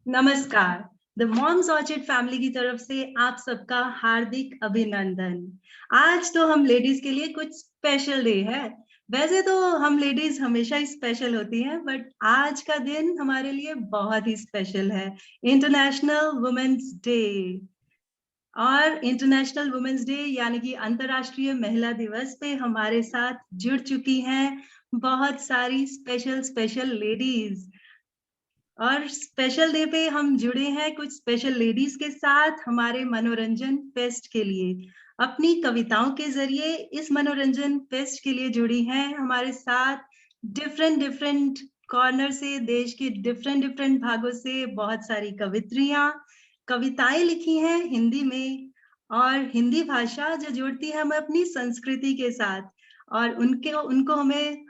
नमस्कार। The moms orchid family की तरफ से आप सबका हार्दिक अभिनंदन। आज तो हम लेडीज के लिए कुछ स्पेशल डे है। वैसे तो हम लेडीज हमेशा ही स्पेशल होती हैं, बट आज का दिन हमारे लिए बहुत ही स्पेशल है। International women's day. और इंटरनेशनल वुमेन्स डे यानी कि अंतर्राष्ट्रीय महिला दिवस पे हमारे साथ जुड़ चुकी हैं बहुत सारी स्पेशल लेडीज। और स्पेशल डे पे हम जुड़े हैं कुछ स्पेशल लेडीज के साथ हमारे मनोरंजन फेस्ट के लिए। अपनी कविताओं के जरिए इस मनोरंजन फेस्ट के लिए जुड़ी हैं हमारे साथ डिफरेंट डिफरेंट कॉर्नर से, देश के डिफरेंट डिफरेंट भागों से बहुत सारी कवित्रियां कविताएं लिखी हैं हिंदी में। और हिंदी भाषा जो जोड़ती है हमें अपनी संस्कृति के साथ, और उनके उनको हमें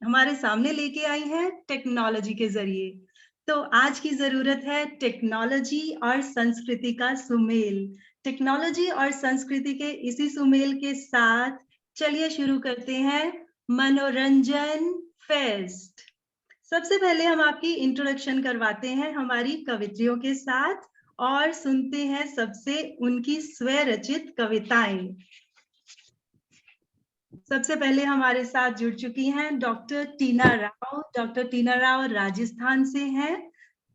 हमारे सामने लेके आई हैं टेक्नोलॉजी के जरिए। तो आज की जरूरत है टेक्नोलॉजी और संस्कृति का सुमेल। टेक्नोलॉजी और संस्कृति के इसी सुमेल के साथ चलिए शुरू करते हैं मनोरंजन फेस्ट। सबसे पहले हम आपकी इंट्रोडक्शन करवाते हैं हमारी कवित्रियों के साथ और सुनते हैं सबसे उनकी स्वय रचित कविताएं। सबसे पहले हमारे साथ जुड़ चुकी हैं डॉक्टर टीना राव। डॉक्टर टीना राव राजस्थान से हैं।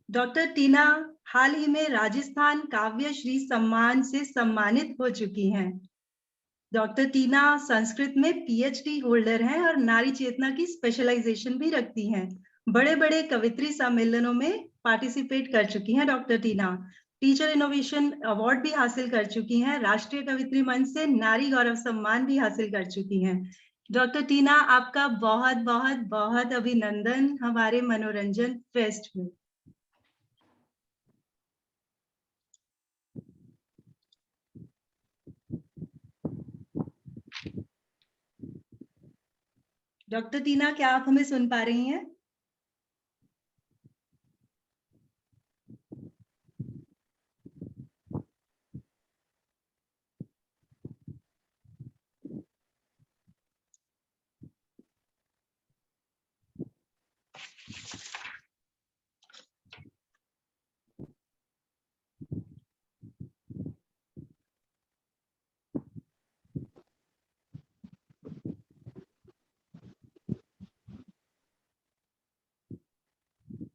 डॉक्टर टीना हाल ही में राजस्थान काव्य श्री सम्मान से सम्मानित हो चुकी हैं। डॉक्टर टीना संस्कृत में पीएचडी होल्डर हैं और नारी चेतना की स्पेशलाइजेशन भी रखती हैं। बड़े बड़े कवित्री सम्मेलनों में पार्टिसिपेट कर चुकी हैं डॉक्टर टीना। टीचर इनोवेशन अवार्ड भी हासिल कर चुकी हैं। राष्ट्रीय कवित्री मंच से नारी गौरव सम्मान भी हासिल कर चुकी हैं। डॉक्टर टीना, आपका बहुत बहुत बहुत अभिनंदन हमारे मनोरंजन फेस्ट में। डॉक्टर टीना, क्या आप हमें सुन पा रही हैं?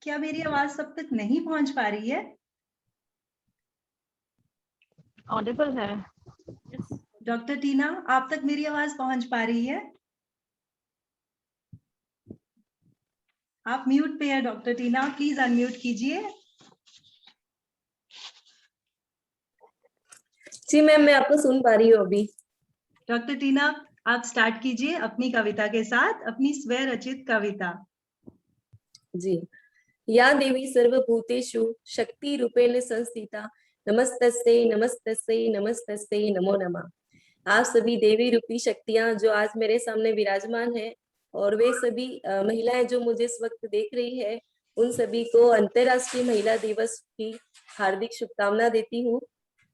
क्या मेरी आवाज सब तक नहीं पहुंच पा रही है? ऑडिबल है। डॉक्टर टीना, आप तक मेरी आवाज पहुंच पा रही है? आप म्यूट पे हैं डॉक्टर टीना, प्लीज अनम्यूट कीजिए। जी मैम, मैं आपको सुन पा रही हूँ अभी। डॉक्टर टीना, आप स्टार्ट कीजिए अपनी कविता के साथ, अपनी स्वय रचित कविता। जी। या देवी सर्वभूतेषु शक्ति रूपेण संस्थिता नमस्तस्यै नमस्तस्यै नमस्तस्यै नमो नमः। आप सभी देवी रूपी शक्तियां जो आज मेरे सामने विराजमान है और वे सभी महिलाएं जो मुझे इस वक्त देख रही है, उन सभी को अंतर्राष्ट्रीय महिला दिवस की हार्दिक शुभकामना देती हूँ।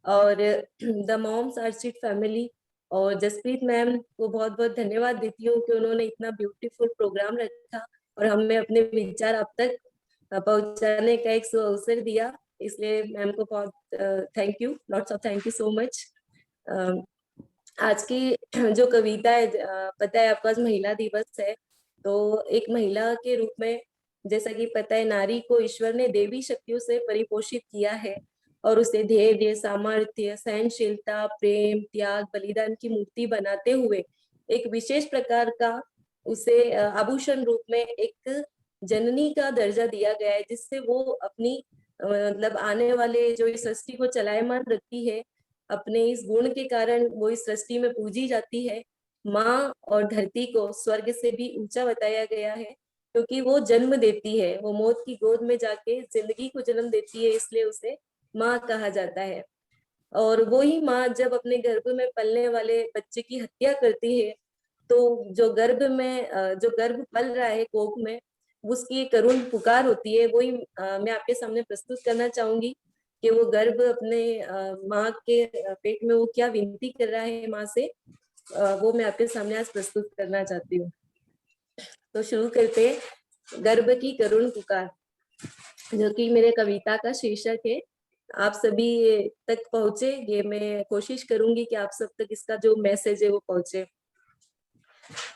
और द मॉम्स ऑर्चिड फैमिली और जसप्रीत मैम को बहुत बहुत धन्यवाद देती हूँ कि उन्होंने इतना ब्यूटीफुल प्रोग्राम रखा और हमें अपने विचार आप तक पहुंचाने का एक अवसर दिया। इसलिए मैम को बहुत thank you, lots of thank you so much. आज की जो कविता है, पता है आपको आज महिला दिवस है, तो एक महिला के रूप में जैसा कि पता है, नारी को ईश्वर ने देवी शक्तियों से परिपोषित किया है और उसे धैर्य, सामर्थ्य, सहनशीलता, प्रेम, त्याग, बलिदान की मूर्ति बनाते हुए एक विशेष प्रकार का उसे आभूषण रूप में एक जननी का दर्जा दिया गया है, जिससे वो अपनी मतलब आने वाले जो इस सृष्टि को चलायमान रखती है, अपने इस गुण के कारण वो इस सृष्टि में पूजी जाती है। माँ और धरती को स्वर्ग से भी ऊंचा बताया गया है, क्योंकि वो जन्म देती है, वो मौत की गोद में जाके जिंदगी को जन्म देती है, इसलिए उसे माँ कहा जाता है। और वो ही माँ जब अपने गर्भ में पलने वाले बच्चे की हत्या करती है, तो जो गर्भ पल रहा है कोख में, उसकी एक करुण पुकार होती है। वही मैं आपके सामने प्रस्तुत करना चाहूंगी कि वो गर्भ अपने माँ के पेट में वो क्या विनती कर रहा है माँ से, वो मैं आपके सामने आज प्रस्तुत करना चाहती हूँ। तो शुरू करते हैं। गर्भ की करुण पुकार। जो कि मेरे कविता का शीर्षक है। आप सभी तक पहुंचे, ये मैं कोशिश करूंगी कि आप सब तक इसका जो मैसेज है वो पहुंचे।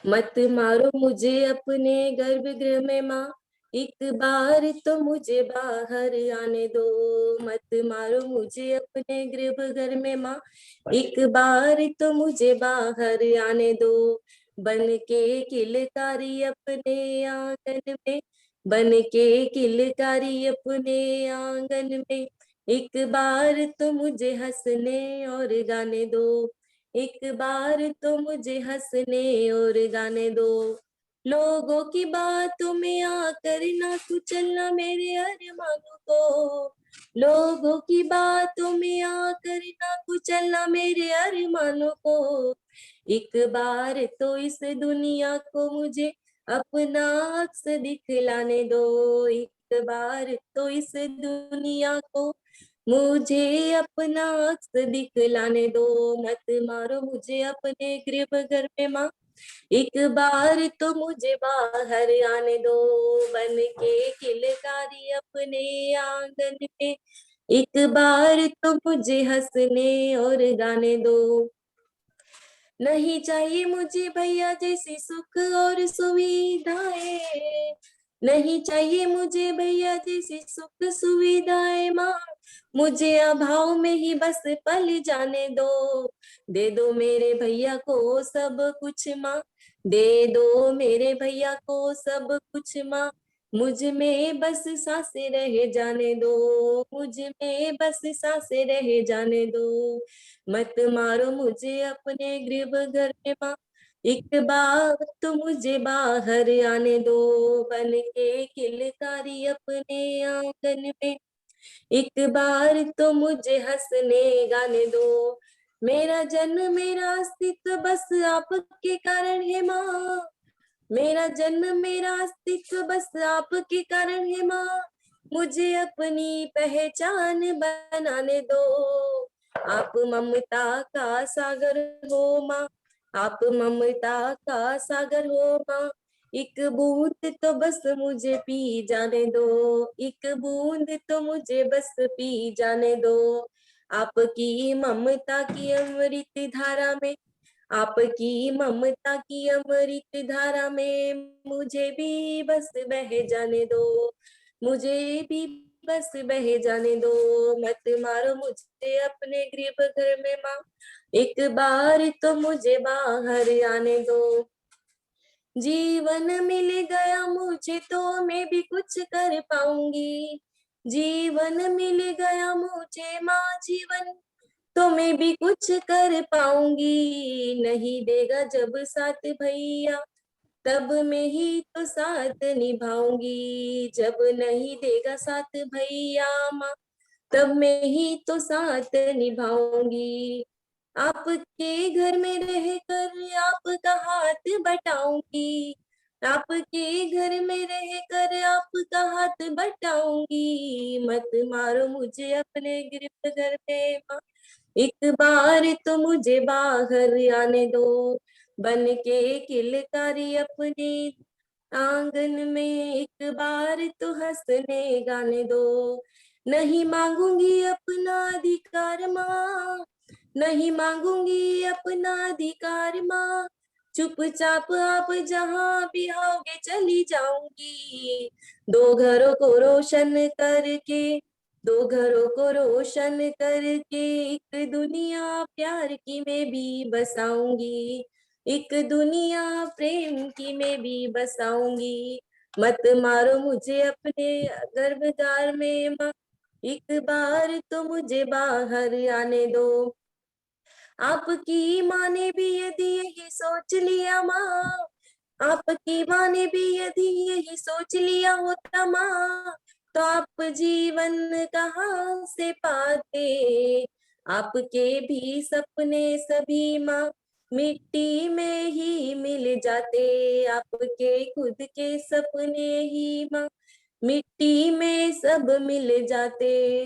मत मारो मुझे अपने गर्भगृह में माँ, एक बार तो मुझे बाहर आने दो। मत मारो मुझे अपने गर्भगृह में माँ, एक बार तो मुझे बाहर आने दो। बन के किलकारी अपने आंगन में, बन के किलकारी अपने आंगन में, एक बार तो मुझे हंसने और गाने दो। एक बार तो मुझे हंसने और गाने दो। लोगों की बातों में आकर ना कुचलना मेरे अरमानों को। लोगों की बातों में आकर ना कुचलना मेरे अरमानों को। एक बार तो इस दुनिया को मुझे अपना अक्स दिखलाने दो। एक बार तो इस दुनिया को मुझे अपना अक्स दिखलाने दो। मत मारो मुझे अपने गृह घर में माँ, एक बार तो मुझे बाहर आने दो। बन के किलकारी अपने आंगन में, एक बार तो मुझे हंसने और गाने दो। नहीं चाहिए मुझे भैया जैसी सुख और सुविधाएं, नहीं चाहिए मुझे भैया जैसी सुख सुविधाएं माँ, मुझे अभाव में ही बस पल जाने दो। दे दो मेरे भैया को सब कुछ माँ, दे दो मेरे भैया को सब कुछ माँ, मुझ में बस सांसें रह जाने दो। मुझ में बस सांसें रह जाने दो। मत मारो मुझे अपने गृह घर में माँ, एक बार तो मुझे बाहर आने दो। बन के किलकारी अपने आंगन में, एक बार तो मुझे हंसने गाने दो। मेरा जन्म मेरा अस्तित्व बस आपके कारण है माँ, मेरा जन्म मेरा अस्तित्व बस आपके कारण है माँ, मुझे अपनी पहचान बनाने दो। आप ममता का सागर हो माँ, आप ममता का सागर हो माँ, एक बूंद तो बस मुझे पी जाने दो। एक बूंद तो मुझे बस पी जाने दो। आपकी ममता की अमृत धारा में, आपकी ममता की अमृत धारा में, मुझे भी बस बह जाने दो। मुझे भी बस बह जाने दो। मत मारो मुझे अपने गृह घर में माँ, एक बार तो मुझे बाहर आने दो। जीवन मिल गया मुझे तो मैं भी कुछ कर पाऊंगी। जीवन मिल गया मुझे माँ, जीवन तो मैं भी कुछ कर पाऊंगी। नहीं देगा जब साथ भैया, तब मैं ही तो साथ निभाऊंगी। जब नहीं देगा साथ भैया माँ, तब मैं ही तो साथ निभाऊंगी। आपके घर में रहकर आपका हाथ बटाऊंगी। आपके घर में रहकर आपका हाथ बटाऊंगी। मत मारो मुझे अपने गृह घर में माँ, एक बार तो मुझे बाहर आने दो। बन के किलकारी अपने आंगन में, एक बार तो हंसने गाने दो। नहीं मांगूंगी अपना अधिकार माँ, नहीं मांगूंगी अपना अधिकार माँ, चुपचाप आप जहाँ भी आओगे चली जाऊंगी। दो घरों को रोशन करके, दो घरों को रोशन करके, एक दुनिया प्यार की मैं भी बसाऊंगी। एक दुनिया प्रेम की मैं भी बसाऊंगी। मत मारो मुझे अपने गर्भगार में माँ, एक बार तो मुझे बाहर आने दो। आपकी माँ ने भी यदि यही सोच लिया माँ, आपकी माँ ने भी यदि यही सोच लिया होता माँ, तो आप जीवन कहाँ से पाते। आपके भी सपने सभी माँ मिट्टी में ही मिल जाते। आपके खुद के सपने ही माँ मिट्टी में सब मिल जाते।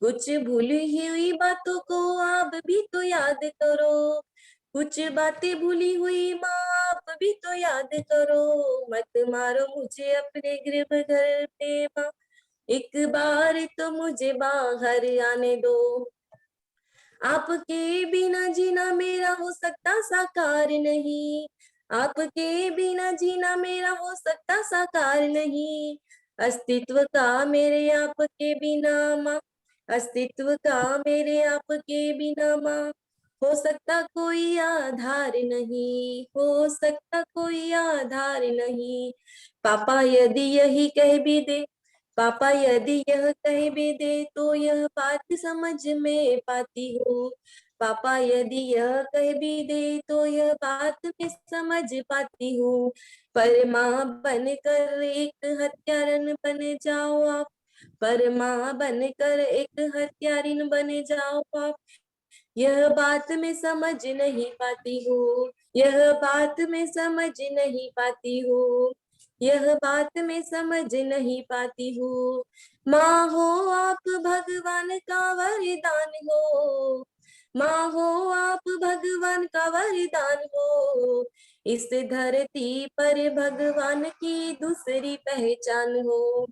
कुछ भूली हुई बातों को आप भी तो याद करो। कुछ बातें भूली हुई माँ आप भी तो याद करो। मत मारो मुझे अपने गृह घर में माँ, एक बार तो मुझे बाहर आने दो। आपके बिना जीना मेरा हो सकता साकार नहीं, आपके बिना जीना मेरा हो सकता साकार नहीं। अस्तित्व का मेरे आपके बिना माँ, अस्तित्व का मेरे आपके बिना माँ, हो सकता कोई आधार नहीं, हो सकता कोई आधार नहीं। पापा यदि यही कह भी दे, पापा यदि यह कह भी दे तो यह बात समझ में पाती हूँ। पापा यदि यह कह भी दे तो यह बात मैं समझ पाती हूँ। पर माँ बनकर एक हत्यारन बन जाओ आप, पर माँ बनकर एक हत्यारिन बन जाओ आप, यह बात मैं समझ नहीं पाती हूँ, यह बात मैं समझ नहीं पाती हूँ, यह बात मैं समझ नहीं पाती हूँ। माँ हो आप भगवान का वरदान हो, माँ हो आप भगवान का वरदान हो, इस धरती पर भगवान की दूसरी पहचान हो,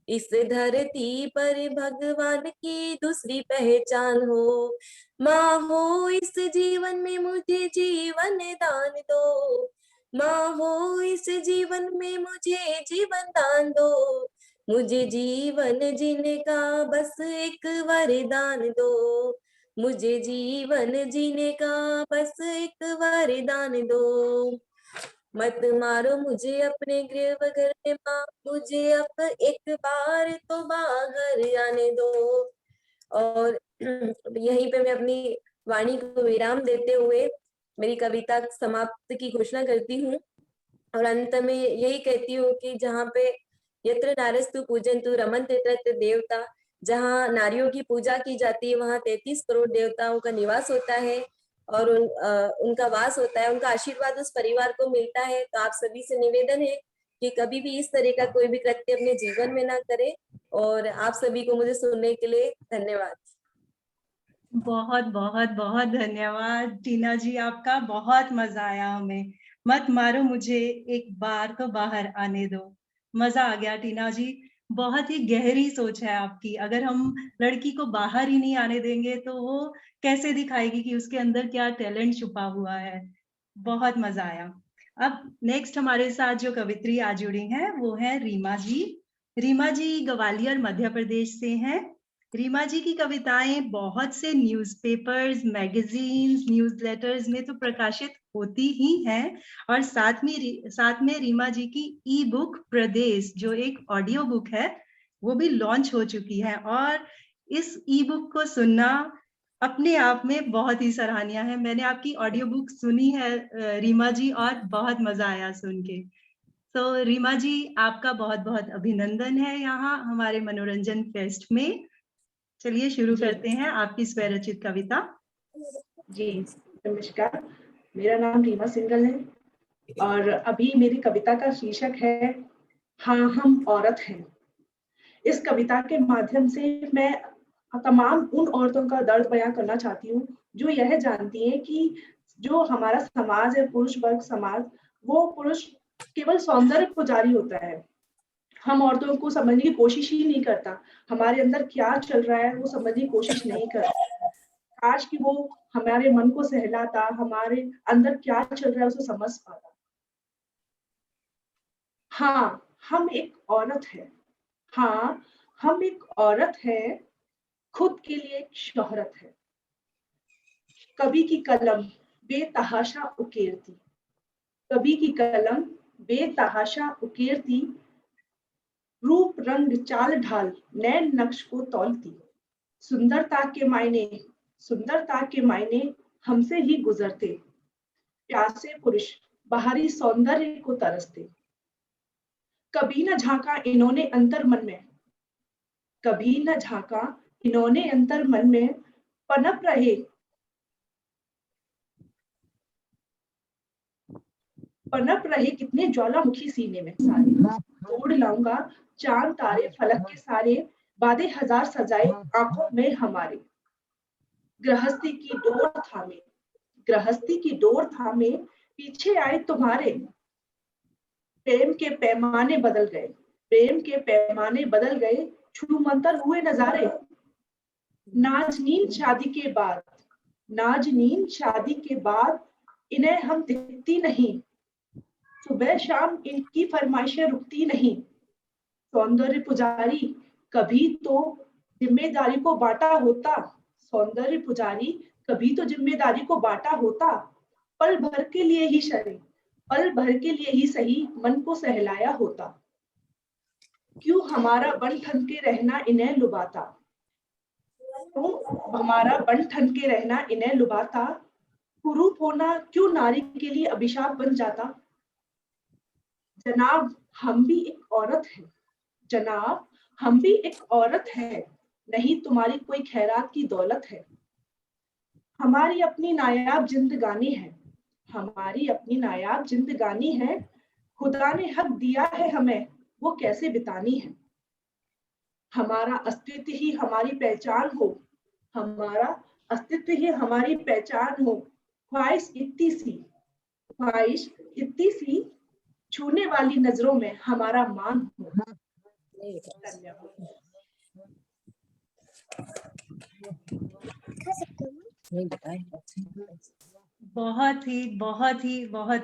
इस धरती पर भगवान की दूसरी पहचान हो। माँ हो इस जीवन में मुझे जीवन दान दो, माँ हो इस जीवन में मुझे जीवन दान दो, मुझे जीवन जीने का बस एक वरदान दो, मुझे जीवन जीने का बस एक वरदान दो। मत मारो मुझे अपने गृह घर में माँ, मुझे अब एक बार तो बाहर आने दो। और यहीं पे मैं अपनी वाणी को विराम देते हुए मेरी कविता समाप्त की घोषणा करती हूँ और अंत में यही कहती हूँ कि जहाँ पे यत्र नारस्तु पूजन्तु रमन्ते तत्र देवता, जहाँ नारियों की पूजा की जाती है वहाँ 33 करोड़ देवताओं का निवास होता है और उनका वास होता है, उनका आशीर्वाद उस परिवार को मिलता है। तो आप सभी से निवेदन है कि कभी भी इस तरह का कोई भी कृत्य अपने जीवन में ना करें। और आप सभी को मुझे सुनने के लिए धन्यवाद। बहुत बहुत बहुत धन्यवाद टीना जी, आपका बहुत मजा आया हमें। मत मारो मुझे एक बार तो बाहर आने दो, मजा आ गया टीना जी। बहुत ही गहरी सोच है आपकी। अगर हम लड़की को बाहर ही नहीं आने देंगे तो वो कैसे दिखाएगी कि उसके अंदर क्या टैलेंट छुपा हुआ है। बहुत मजा आया। अब नेक्स्ट हमारे साथ जो कवित्री आज जुड़ी हैं वो है रीमा जी। रीमा जी ग्वालियर मध्य प्रदेश से हैं। रीमा जी की कविताएं बहुत से न्यूज़पेपर्स, मैगजीन्स, न्यूज़लेटर्स में तो प्रकाशित होती ही हैं और साथ में रीमा जी की ई बुक प्रदेश जो एक ऑडियो बुक है वो भी लॉन्च हो चुकी है और इस ई बुक को सुनना अपने आप में बहुत ही सराहनीय है। मैंने आपकी ऑडियो बुक सुनी है रीमा जी और बहुत मजा आया सुन के। तो रीमा जी आपका बहुत बहुत अभिनंदन है यहाँ हमारे मनोरंजन फेस्ट में। चलिए शुरू करते हैं आपकी स्वरचित कविता। जी नमस्कार, मेरा नाम रीमा सिंगल है और अभी मेरी कविता का शीर्षक है हाँ हम औरत हैं। इस कविता के माध्यम से मैं तमाम उन औरतों का दर्द बयां करना चाहती हूँ जो यह जानती हैं कि जो हमारा समाज है, पुरुष वर्ग समाज, वो पुरुष केवल सौंदर्य पुजारी होता है। हम औरतों को समझने की कोशिश ही नहीं करता, हमारे अंदर क्या चल रहा है वो समझने की कोशिश नहीं करता। काश कि वो हमारे मन को सहलाता, हमारे अंदर क्या चल रहा है उसे समझ पाता। हाँ हम एक औरत है, हाँ हम एक औरत है, खुद के लिए एक शोहरत है। कभी की कलम बेतहाशा उकेरती, कभी की कलम बेतहाशा उकेरती, रूप रंग चाल ढाल नैन नक्श को तौलती। सुंदरता के मायने हमसे ही गुजरते, प्यासे पुरुष बाहरी सौंदर्य को तरसते। कभी न झांका इन्होंने अंतर मन में, कभी न झांका इन्होंने अंतर मन में, पनप रहे कितने ज्वालामुखी सीने में सारे। तोड़ लाऊंगा चांद तारे फलक के सारे, बादे हजार सजाए आंखों में हमारे। गृहस्थी की डोर थामे, गृहस्थी की डोर थामे, पीछे आए तुम्हारे। प्रेम के पैमाने बदल गए, प्रेम के पैमाने बदल गए, छूमंतर हुए नजारे, नाजनीन शादी के बाद इन्हें हम दिखती नहीं, सुबह शाम इनकी फरमाइशें रुकती नहीं। सौंदर्य पुजारी कभी तो जिम्मेदारी को बांटा होता, सौंदर्य पुजारी कभी तो जिम्मेदारी को बांटा होता, पल भर के लिए ही सही मन को सहलाया होता। क्यों हमारा बन ठन के रहना इन्हें लुभाता, कुरूप होना क्यों नारी के लिए अभिशाप बन जाता। जनाब हम भी एक औरत है, नहीं तुम्हारी कोई खैरात की दौलत है। हमारी अपनी नायाब जिंदगानी है, खुदा ने हक दिया है हमें, वो कैसे बितानी है। हमारा अस्तित्व ही हमारी पहचान हो, ख्वाहिश इतनी सी छूने वाली नजरों में हमारा मान हो। बहुत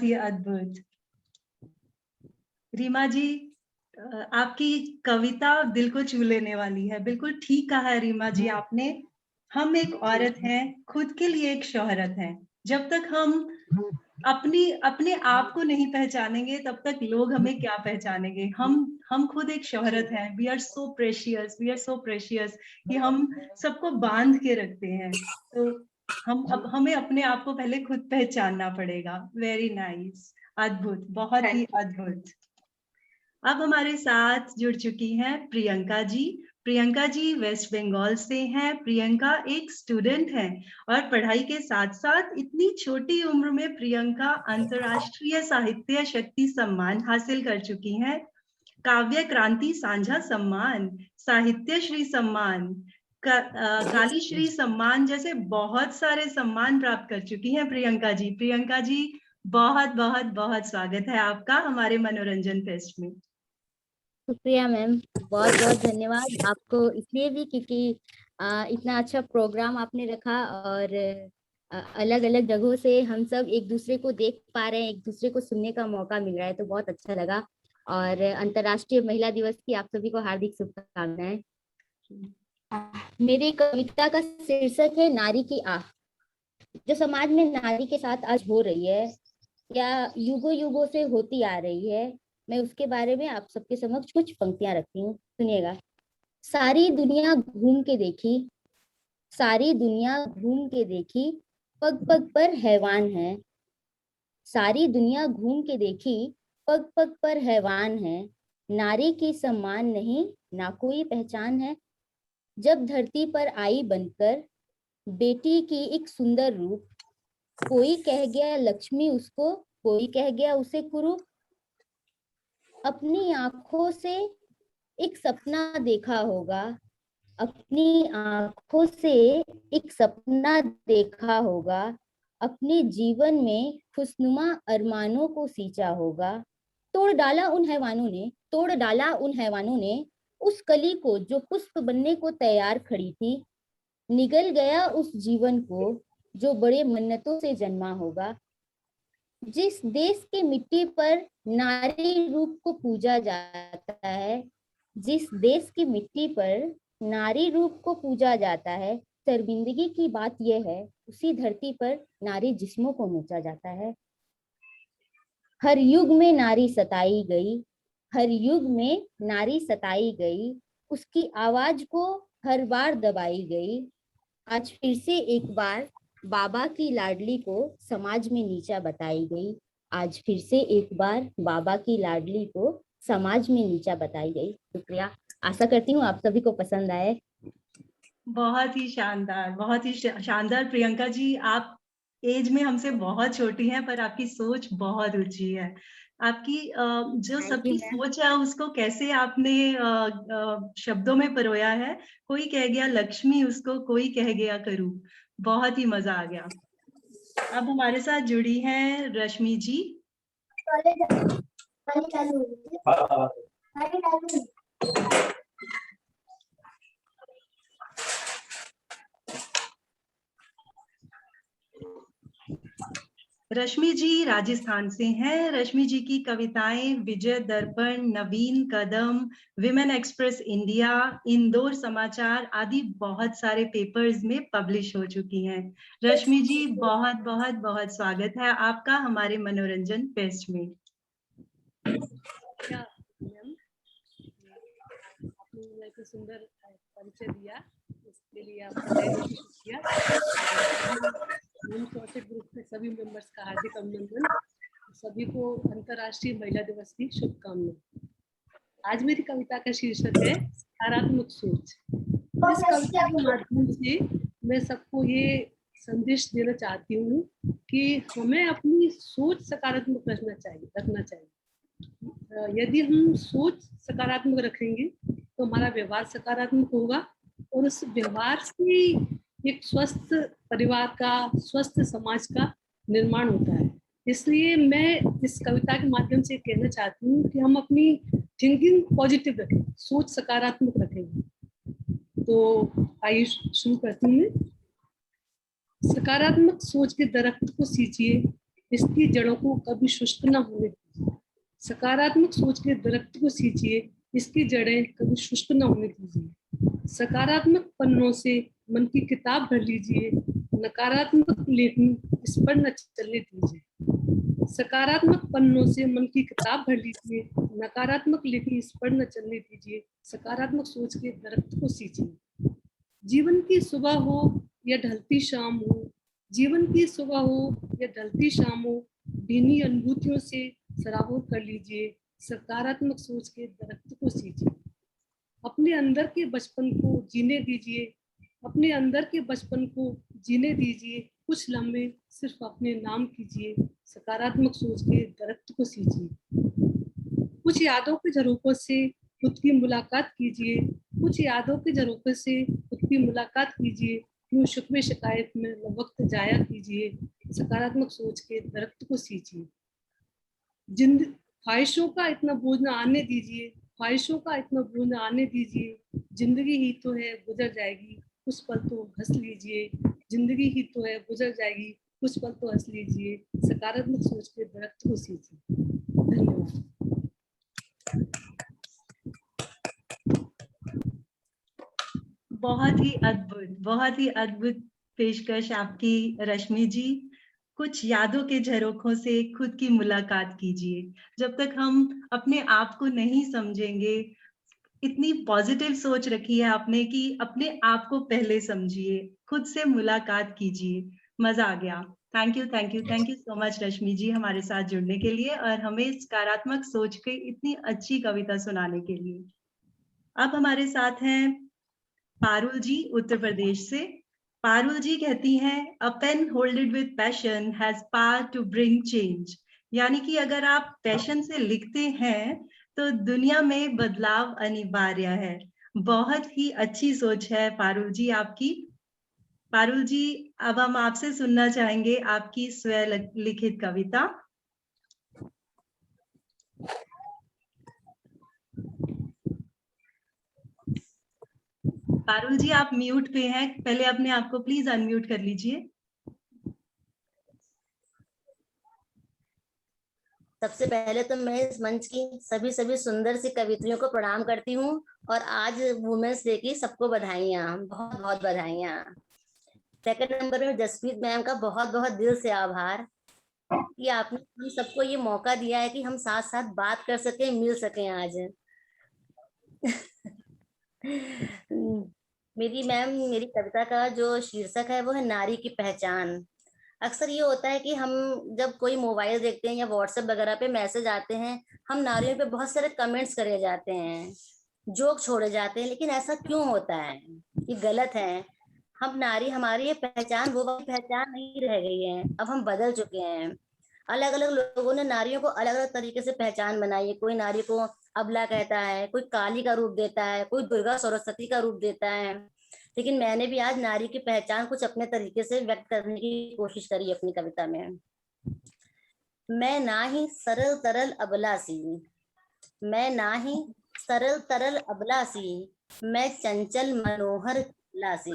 ही अद्भुत। रीमा जी, आपकी कविता दिल को छू लेने वाली है। बिल्कुल ठीक कहा है रीमा जी आपने। हम एक औरत हैं, खुद के लिए एक शोहरत है। जब तक हम अपने आप को नहीं पहचानेंगे तब तक लोग हमें क्या पहचानेंगे। हम खुद एक शोहरत हैं। वी आर सो प्रेशियस कि हम सबको बांध के रखते हैं। तो हमें अपने आप को पहले खुद पहचानना पड़ेगा। वेरी नाइस, अद्भुत, बहुत ही अद्भुत। अब हमारे साथ जुड़ चुकी हैं प्रियंका जी। प्रियंका जी वेस्ट बंगाल से हैं। प्रियंका एक स्टूडेंट हैं और पढ़ाई के साथ साथ इतनी छोटी उम्र में प्रियंका अंतर्राष्ट्रीय साहित्य शक्ति सम्मान हासिल कर चुकी हैं। काव्य क्रांति साझा सम्मान, साहित्य श्री सम्मान, काली श्री सम्मान जैसे बहुत सारे सम्मान प्राप्त कर चुकी हैं प्रियंका जी। प्रियंका जी, बहुत बहुत बहुत स्वागत है आपका हमारे मनोरंजन फेस्ट में। शुक्रिया मैम, बहुत बहुत धन्यवाद आपको, इसलिए भी क्योंकि इतना अच्छा प्रोग्राम आपने रखा और अलग अलग जगहों से हम सब एक दूसरे को देख पा रहे हैं, एक दूसरे को सुनने का मौका मिल रहा है, तो बहुत अच्छा लगा। और अंतर्राष्ट्रीय महिला दिवस की आप सभी को हार्दिक शुभकामनाएं। मेरी कविता का शीर्षक है नारी की आह। जो समाज में नारी के साथ आज हो रही है या युगों युगों से होती आ रही है, मैं उसके बारे में आप सबके समक्ष कुछ पंक्तियां रखती हूँ, सुनिएगा। सारी दुनिया घूम के देखी, पग पग पर हैवान है। सारी दुनिया घूम के देखी, पग पग पर हैवान है। नारी की सम्मान नहीं, ना कोई पहचान है। जब धरती पर आई बनकर बेटी की एक सुंदर रूप, कोई कह गया लक्ष्मी उसको, कोई कह गया उसे कुरूप। अपनी आंखों से एक सपना देखा होगा, अपनी आंखों से एक सपना देखा होगा। अपने जीवन में खुशनुमा अरमानों को सींचा होगा। तोड़ डाला उन हैवानों ने उस कली को जो पुष्प बनने को तैयार खड़ी थी। निगल गया उस जीवन को जो बड़े मन्नतों से जन्मा होगा। जिस देश की मिट्टी पर नारी रूप को पूजा जाता है, जिस देश की मिट्टी पर नारी रूप को पूजा जाता है, शर्मिंदगी की बात यह है उसी धरती पर नारी जिस्मों को नोचा जाता है। हर युग में नारी सताई गई, हर युग में नारी सताई गई। उसकी आवाज को हर बार दबाई गई। आज फिर से एक बार बाबा की लाडली को समाज में नीचा बताई गई। आज फिर से एक बार बाबा की लाडली को समाज में नीचा बताई गई। शुक्रिया, आशा करती हूँ आप सभी को पसंद आए। बहुत ही शानदार प्रियंका जी। आप एज में हमसे बहुत छोटी हैं पर आपकी सोच बहुत ऊंची है। आपकी जो सबकी सोच है उसको कैसे आपने शब्दों में परोया है। कोई कह गया लक्ष्मी उसको, कोई कह गया करूँ। बहुत ही मजा आ गया। अब हमारे साथ जुड़ी हैं रश्मि जी। रश्मि जी राजस्थान से हैं। रश्मि जी की कविताएं विजय दर्पण, नवीन कदम, विमेन एक्सप्रेस इंडिया, इंदौर समाचार आदि बहुत सारे पेपर्स में पब्लिश हो चुकी हैं। रश्मि जी बहुत बहुत बहुत स्वागत है आपका हमारे मनोरंजन फेस्ट में। क्या मैम, आपने मेरे को सुंदर परिचय दिया, इसके लिए आपका तहे दिल से शुक्रिया। ग्रुप के सभी मेंबर्स का हार्दिक अभिनंदन। सभी को अंतर्राष्ट्रीय महिला दिवस की शुभकामनाएं। आज मेरी कविता का शीर्षक है सकारात्मक सोच। इस कविता के माध्यम से मैं सबको ये संदेश देना चाहती हूँ कि हमें अपनी सोच सकारात्मक रखना चाहिए। यदि हम सोच सकारात्मक रखेंगे तो हमारा व्यवहार सकारात्मक होगा और उस व्यवहार से एक स्वस्थ परिवार का, स्वस्थ समाज का निर्माण होता है। इसलिए मैं इस कविता के माध्यम से कहना चाहती हूँ कि हम अपनी थिंकिंग पॉजिटिव रखें, सोच सकारात्मक रखेंगे। तो आइए शुरू करती हूँ। सकारात्मक सोच के दरख्त को सींचिए, इसकी जड़ों को कभी शुष्क न होने दीजिए। सकारात्मक सोच के दरख्त को सींचिए, इसकी जड़ें कभी शुष्क न होने दीजिए। सकारात्मक पन्नों से मन की किताब भर लीजिए, नकारात्मक लेखनी इस पर न चलने दीजिए। सकारात्मक पन्नों से मन की किताब भर लीजिए, नकारात्मक लेखनी इस पर न चलने दीजिए। सकारात्मक सोच के दरख्त को सींचिए। जीवन की सुबह हो या ढलती शाम हो, जीवन की सुबह हो या ढलती शाम हो, भीनी अनुभूतियों से सराबोर कर लीजिए। सकारात्मक सोच के दरख्त को सींचिए। अपने अंदर के बचपन को जीने दीजिए, अपने अंदर के बचपन को जीने दीजिए। कुछ लम्हे सिर्फ अपने नाम कीजिए। सकारात्मक सोच के दरख्त को सींचिए। कुछ यादों के झरोकों से खुद की मुलाकात कीजिए, कुछ यादों के झरोकों से खुद की मुलाकात कीजिए। यूं शुक्र शिकायत में वक्त जाया कीजिए। सकारात्मक सोच के दरख्त को सींचिए। ख्वाहिशों का इतना बोझ न आने दीजिए, ख्वाहिशों का इतना बोझ न आने दीजिए। जिंदगी ही तो है गुजर जाएगी, कुछ पल तो हंस लीजिए। जिंदगी ही तो है गुजर जाएगी, कुछ पल तो हंस लीजिए। सकारात्मक सोच के दरख्त को सींचिए। धन्यवाद। बहुत ही अद्भुत पेशकश आपकी रश्मि जी। कुछ यादों के झरोखों से खुद की मुलाकात कीजिए। जब तक हम अपने आप को नहीं समझेंगे, इतनी पॉजिटिव सोच रखी है आपने कि अपने आप को पहले समझिए, खुद से मुलाकात कीजिए। मजा आ गया। थैंक यू सो मच रश्मि जी हमारे साथ जुड़ने के लिए और हमें सकारात्मक सोच के इतनी अच्छी कविता सुनाने के लिए। अब हमारे साथ हैं पारुल जी उत्तर प्रदेश से। पारुल जी कहती हैं, a pen holded with passion has power to bring change. यानी कि अगर आप पैशन से लिखते हैं तो दुनिया में बदलाव अनिवार्य है। बहुत ही अच्छी सोच है पारुल जी आपकी। पारुल जी, अब हम आपसे सुनना चाहेंगे आपकी स्वय लिखित कविता। पारुल जी आप म्यूट पे हैं, पहले अपने आप को प्लीज अनम्यूट कर लीजिए। सबसे पहले तो मैं इस मंच की सभी सुंदर सी कविताओं को प्रणाम करती हूँ और आज वुमेन्स डे की सबको बधाइयाँ, बहुत बहुत बधाइयाँ। सेकंड नंबर में जसप्रीत मैम का बहुत बहुत दिल से आभार कि आपने हम सबको ये मौका दिया है कि हम साथ साथ बात कर सकें, मिल सकें आज। मेरी कविता का जो शीर्षक है वो है नारी की पहचान। अक्सर ये होता है कि हम जब कोई मोबाइल देखते हैं या व्हाट्सएप वगैरह पे मैसेज आते हैं, हम नारियों पे बहुत सारे कमेंट्स करे जाते हैं, जोक छोड़े जाते हैं, लेकिन ऐसा क्यों होता है? ये गलत है। हम नारी, हमारी ये पहचान वो वाली पहचान नहीं रह गई है, अब हम बदल चुके हैं। अलग अलग लोगों ने नारियों को अलग अलग तरीके से पहचान बनाई है। कोई नारी को अबला कहता है, कोई काली का रूप देता है, कोई दुर्गा सरस्वती का रूप देता है। लेकिन मैंने भी आज नारी की पहचान कुछ अपने तरीके से व्यक्त करने की कोशिश करी अपनी कविता में। मैं ना ही सरल तरल अबला सी, मैं ना ही सरल तरल अबला सी, मैं चंचल मनोहर सी,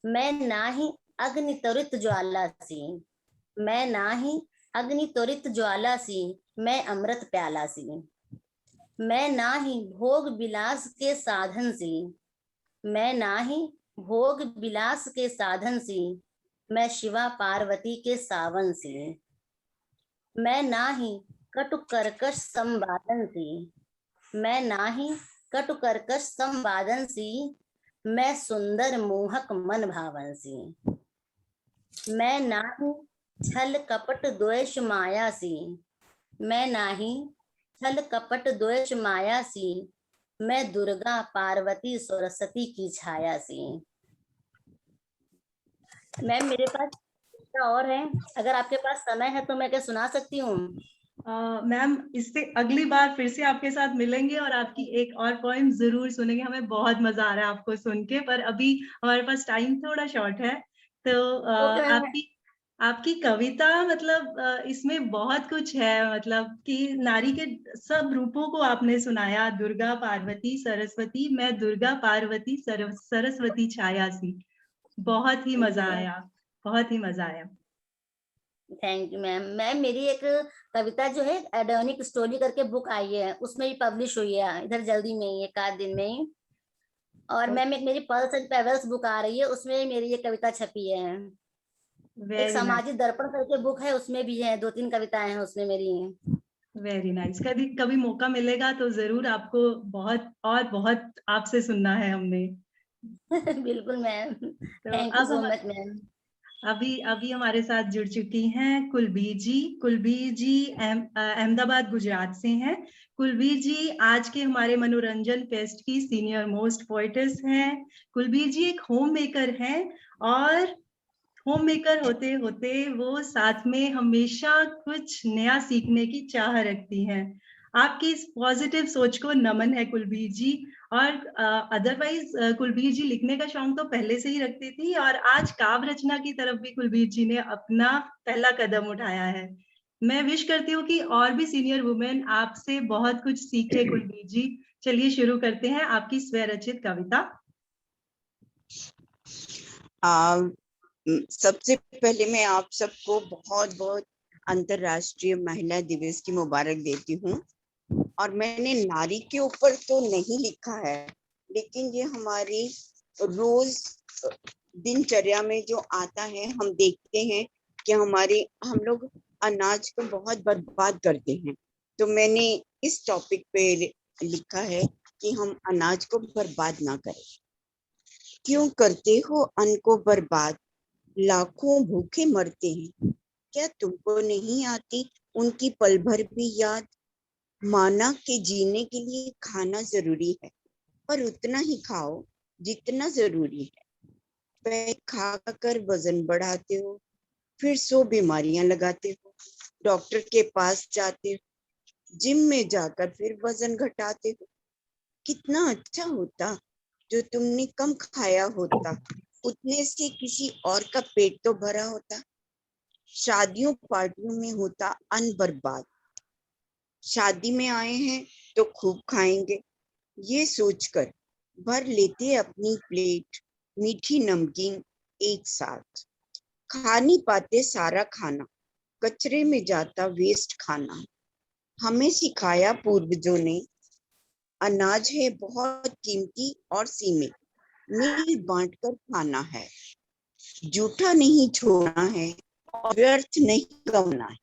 मैं ना ही अग्नि त्वरित ज्वाला सी, मैं नाही अग्नि त्वरित ज्वाला सी, मैं अमृत प्याला सी। मैं नाही भोग विलास के साधन सी, मैं नाही भोग विलास के साधन सी, मैं शिवा पार्वती के सावन सी। मैं नाही कटु कर्कश संवादन सी, मैं नाही कटु कर्कश संवादन सी, मैं सुंदर मोहक मन भावन सी। मैं नाही छल कपट द्वेष माया सी, मैं नाही छल कपट द्वेष माया सी, मैं दुर्गा पार्वती सरस्वती की छाया सी। मैम मेरे पास और है, अगर आपके पास समय है तो मैं क्या सुना सकती हूँ? मैम इससे अगली बार फिर से आपके साथ मिलेंगे और आपकी एक और पोएम जरूर सुनेंगे। हमें बहुत मजा आ रहा है आपको सुन के, पर अभी हमारे पास टाइम थोड़ा शॉर्ट है। तो आपकी कविता मतलब इसमें बहुत कुछ है, मतलब कि नारी के सब रूपों को आपने सुनाया, दुर्गा पार्वती सरस्वती, मैं दुर्गा पार्वती सरस्वती छाया सी। बहुत ही मजा आया, बहुत ही मजा आया। Thank you ma'am. मैम मेरी एक कविता जो है एडोनिक स्टोरी करके बुक आई है, उसमें भी पब्लिश हुई है इधर जल्दी में ही, एक आध दिन में ही। और मैम एक मेरी पल्स एंड पेबल्स बुक आ रही है, उसमें मेरी ये कविता छपी है। एक सामाजिक दर्पण करके बुक है, उसमें भी है 2-3 कविताएं हैं उसमें मेरी। Very nice. कभी कभी मौका मिलेगा तो जरूर आपको बहुत आपसे सुनना है हमने। बिल्कुल ma'am, thank you so much ma'am. अभी हमारे साथ जुड़ चुकी हैं कुलबीर जी। कुलबीर जी अहमदाबाद गुजरात से हैं। कुलबीर जी आज के हमारे मनोरंजन फेस्ट की सीनियर मोस्ट पोएटेस हैं। कुलबीर जी एक होम मेकर हैं और होम मेकर होते होते वो साथ में हमेशा कुछ नया सीखने की चाह रखती हैं। आपकी इस पॉजिटिव सोच को नमन है कुलबीर जी। और अदरवाइज कुलबीर जी लिखने का शौक तो पहले से ही रखती थी और आज काव्य रचना की तरफ भी कुलबीर जी ने अपना पहला कदम उठाया है। मैं विश करती हूँ कि और भी सीनियर वुमेन आपसे बहुत कुछ सीखे। कुलबीर जी चलिए शुरू करते हैं आपकी स्वरचित कविता। सबसे पहले मैं आप सबको बहुत बहुत अंतर्राष्ट्रीय महिला दिवस की मुबारक देती हूँ। और मैंने नारी के ऊपर तो नहीं लिखा है, लेकिन ये हमारी रोज दिनचर्या में जो आता है, हम देखते हैं कि हम लोग अनाज को बहुत बर्बाद करते हैं। तो मैंने इस टॉपिक पे लिखा है कि हम अनाज को बर्बाद ना करें। क्यों करते हो अन्न को बर्बाद, लाखों भूखे मरते हैं। क्या तुमको नहीं आती उनकी पल भर भी याद। माना कि जीने के लिए खाना जरूरी है, पर उतना ही खाओ जितना जरूरी है। पैक खा कर वजन बढ़ाते हो, फिर 100 बीमारियां लगाते हो। डॉक्टर के पास जाते हो, जिम में जाकर फिर वजन घटाते हो। कितना अच्छा होता जो तुमने कम खाया होता, उतने से किसी और का पेट तो भरा होता। शादियों पार्टियों में होता अन्न बर्बाद। शादी में आए हैं तो खूब खाएंगे, ये सोचकर भर लेते अपनी प्लेट मीठी नमकीन एक साथ। खा नहीं पाते सारा खाना, कचरे में जाता वेस्ट खाना। हमें सिखाया पूर्वजों ने, अनाज है बहुत कीमती और सीमित, मिल बांट कर खाना है। जूठा नहीं छोड़ना है और व्यर्थ नहीं गंवाना है।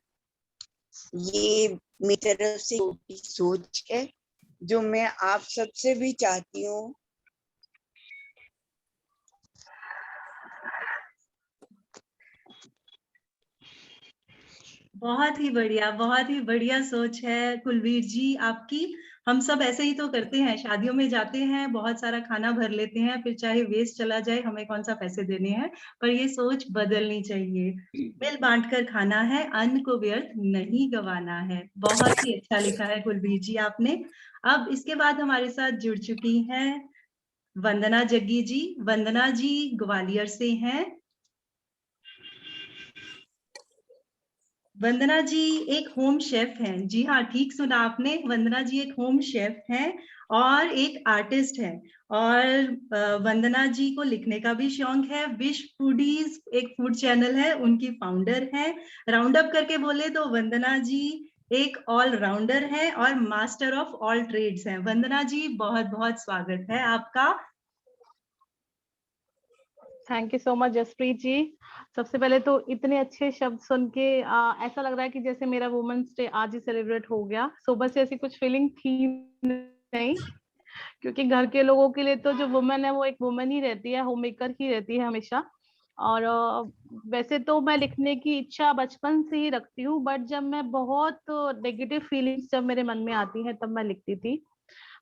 ये मेरी तरफ से सोच है जो मैं आप सबसे भी चाहती हूँ। बहुत ही बढ़िया सोच है कुलवीर जी आपकी। हम सब ऐसे ही तो करते हैं, शादियों में जाते हैं, बहुत सारा खाना भर लेते हैं, फिर चाहे वेस्ट चला जाए, हमें कौन सा पैसे देने हैं। पर ये सोच बदलनी चाहिए। मिल बांट कर खाना है, अन्न को व्यर्थ नहीं गंवाना है। बहुत ही अच्छा लिखा है कुलवीर जी आपने। अब इसके बाद हमारे साथ जुड़ चुकी हैं वंदना जग्गी जी। वंदना जी ग्वालियर से हैं। वंदना जी एक होम शेफ हैं। जी हाँ, ठीक सुना आपने, वंदना जी एक होम शेफ हैं और एक आर्टिस्ट है। और वंदना जी को लिखने का भी शौक है। विश फूडीज एक फूड चैनल है, उनकी फाउंडर है। राउंड अप करके बोले तो वंदना जी एक ऑलराउंडर है और मास्टर ऑफ ऑल ट्रेड्स हैं। वंदना जी, बहुत बहुत स्वागत है आपका। Thank you so much Jaspreet ji. सबसे पहले तो इतने अच्छे शब्द सुन के ऐसा लग रहा है कि जैसे मेरा वुमेन्स डे आज ही सेलिब्रेट हो गया। सुबह से ऐसी कुछ फीलिंग थी नहीं, क्योंकि घर के लोगों के लिए तो जो वुमेन है वो एक वुमेन ही रहती है, होम मेकर ही रहती है हमेशा। और वैसे तो मैं लिखने की इच्छा बचपन से ही रखती हूँ, बट जब मैं बहुत नेगेटिव फीलिंग्स जब मेरे मन में आती हैं तब मैं लिखती थी।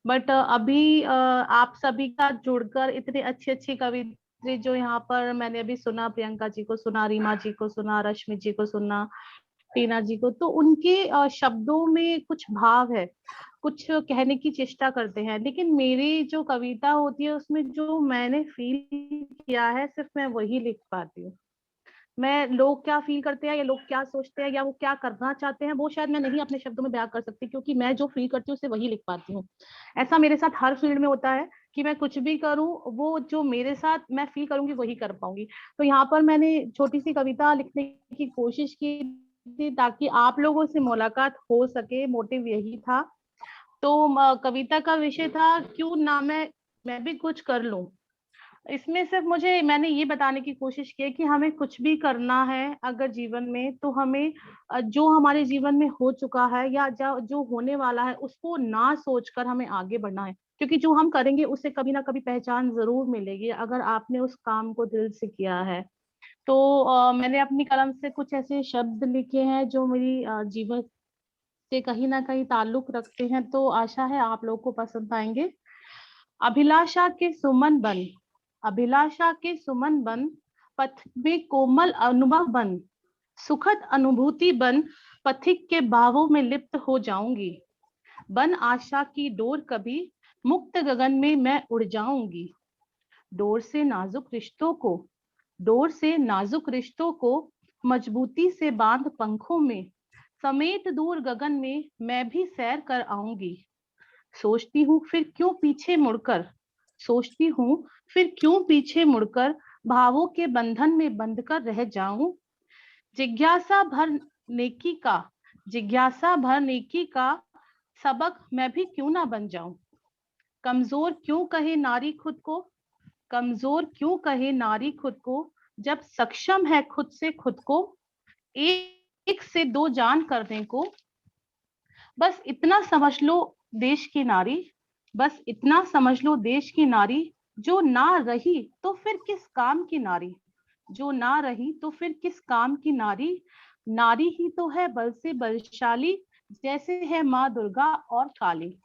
बट अभी आप सभी का जुड़कर इतनी अच्छी अच्छी कवित्री जो यहाँ पर मैंने अभी सुना, प्रियंका जी को सुना, रीमा जी को सुना, रश्मि जी को सुना, टीना जी को, तो उनके शब्दों में कुछ भाव है, कुछ कहने की चेष्टा करते हैं। लेकिन मेरी जो कविता होती है उसमें जो मैंने फील किया है सिर्फ मैं वही लिख पाती हूँ। मैं लोग क्या फील करते हैं या लोग क्या सोचते हैं या वो क्या करना चाहते हैं वो शायद मैं नहीं अपने शब्दों में बयां कर सकती, क्योंकि मैं जो फील करती हूँ उसे वही लिख पाती हूँ। ऐसा मेरे साथ हर फील्ड में होता है कि मैं कुछ भी करूं वो जो मेरे साथ मैं फील करूंगी वही कर पाऊंगी। तो यहाँ पर मैंने छोटी सी कविता लिखने की कोशिश की थी ताकि आप लोगों से मुलाकात हो सके, मोटिव यही था। तो कविता का विषय था क्यों ना मैं भी कुछ कर लूं। इसमें सिर्फ मैंने ये बताने की कोशिश की है कि हमें कुछ भी करना है अगर जीवन में, तो हमें जो हमारे जीवन में हो चुका है या जो होने वाला है उसको ना सोचकर हमें आगे बढ़ना है, क्योंकि जो हम करेंगे उससे कभी ना कभी पहचान जरूर मिलेगी अगर आपने उस काम को दिल से किया है। तो मैंने अपनी कलम से कुछ ऐसे शब्द लिखे हैं जो मेरी जीवन से कहीं ना कहीं ताल्लुक रखते हैं, तो आशा है आप लोग को पसंद आएंगे। अभिलाषा के सुमन बन, अभिलाषा के सुमन बन, पथ में कोमल अनुभव बन, सुखद अनुभूति बन, पथिक के भावों में लिप्त हो जाऊंगी। बन आशा की डोर कभी, मुक्त गगन में मैं उड़ जाऊंगी। डोर से नाजुक रिश्तों को, डोर से नाजुक रिश्तों को मजबूती से बांध पंखों में, समेत दूर गगन में मैं भी सैर कर आऊंगी। सोचती हूँ फिर क्यों पीछे मुड़कर, सोचती हूँ फिर क्यों पीछे मुड़कर भावों के बंधन में बंध कर रह जाऊं। जिज्ञासा भर नेकी का, जिज्ञासा भर नेकी का सबक मैं भी क्यों ना बन जाऊं। कमजोर क्यों कहे नारी खुद को, कमजोर क्यों कहे नारी खुद को, जब सक्षम है खुद से खुद को एक से दो जान करने को। बस इतना समझ लो देश की नारी, बस इतना समझ लो देश की नारी, जो ना रही तो फिर किस काम की नारी, जो ना रही तो फिर किस काम की नारी। नारी ही तो है बल से बलशाली, जैसे है माँ दुर्गा और काली।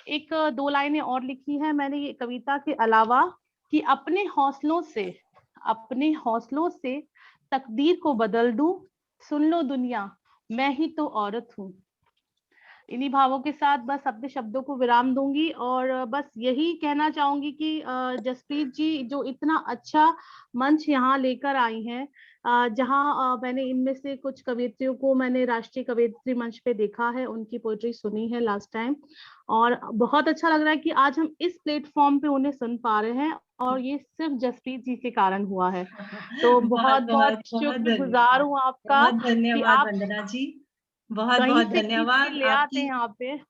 एक दो लाइनें और लिखी है मैंने ये कविता के अलावा, कि अपने हौसलों से, अपने हौसलों से तकदीर को बदल दूं, सुन लो दुनिया मैं ही तो औरत हूँ। इन्हीं भावों के साथ बस अपने शब्दों को विराम दूंगी और बस यही कहना चाहूंगी कि जसप्रीत जी जो इतना अच्छा मंच यहाँ लेकर आई हैं, जहाँ मैंने इनमें से कुछ कवियत्रियों को मैंने राष्ट्रीय कवियत्री मंच पे देखा है, उनकी पोएट्री सुनी है लास्ट टाइम, और बहुत अच्छा लग रहा है कि आज हम इस प्लेटफॉर्म पे उन्हें सुन पा रहे हैं, और ये सिर्फ जसप्रीत जी के कारण हुआ है। तो बहुत बहुत शुक्रगुजार हूँ आपका बहुत कि धन्यवाद आप वंदना जी, बहुत कहीं बहुत से खींच के धन्यवाद। ले आते हैं यहाँ पे।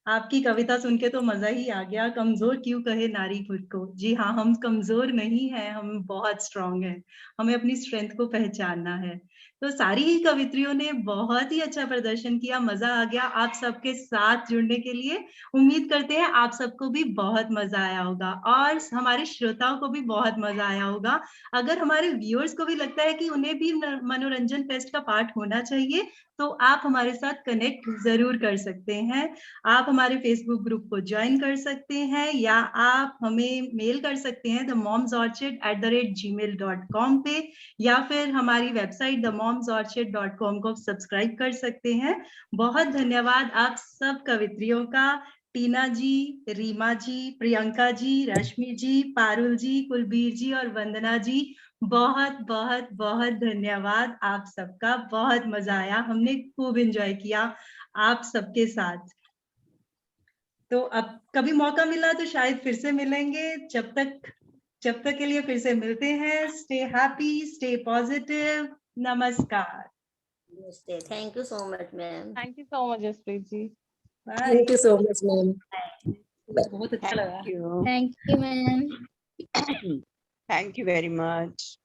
आपकी कविता सुन के तो मजा ही आ गया। कमजोर क्यों कहे नारी खुद को, जी हाँ, हम कमजोर नहीं हैं, हम बहुत स्ट्रांग हैं, हमें अपनी स्ट्रेंथ को पहचानना है। तो सारी ही कवित्रियों ने बहुत ही अच्छा प्रदर्शन किया, मजा आ गया आप सबके साथ जुड़ने के लिए। उम्मीद करते हैं आप सबको भी बहुत मजा आया होगा और हमारे श्रोताओं को भी बहुत मजा आया होगा। अगर हमारे व्यूअर्स को भी लगता है कि उन्हें भी मनोरंजन फेस्ट का पार्ट होना चाहिए, तो आप हमारे साथ कनेक्ट जरूर कर सकते हैं। आप हमारे फेसबुक ग्रुप को ज्वाइन कर सकते हैं या आप हमें मेल कर सकते हैं themomsorchid@gmail.com पे, या फिर हमारी वेबसाइट themomsorchid.com को सब्सक्राइब कर सकते हैं। बहुत धन्यवाद आप सब कवित्रियों का, टीना जी, रीमा जी, प्रियंका जी, रश्मि जी, पारुल जी, कुलबीर जी और वंदना जी, बहुत बहुत बहुत धन्यवाद आप सबका। बहुत मजा आया, हमने खूब एंजॉय किया आप सबके साथ। तो अब कभी मौका मिला तो शायद फिर से मिलेंगे। जब तक के लिए फिर से मिलते हैं। Stay happy, stay positive. नमस्कार। Thank you so much ma'am. Thank you so much Jaspreet ji. Bye. Thank you so much ma'am. बहुत अच्छा लगा। Thank you. Thank you ma'am. Thank you very much.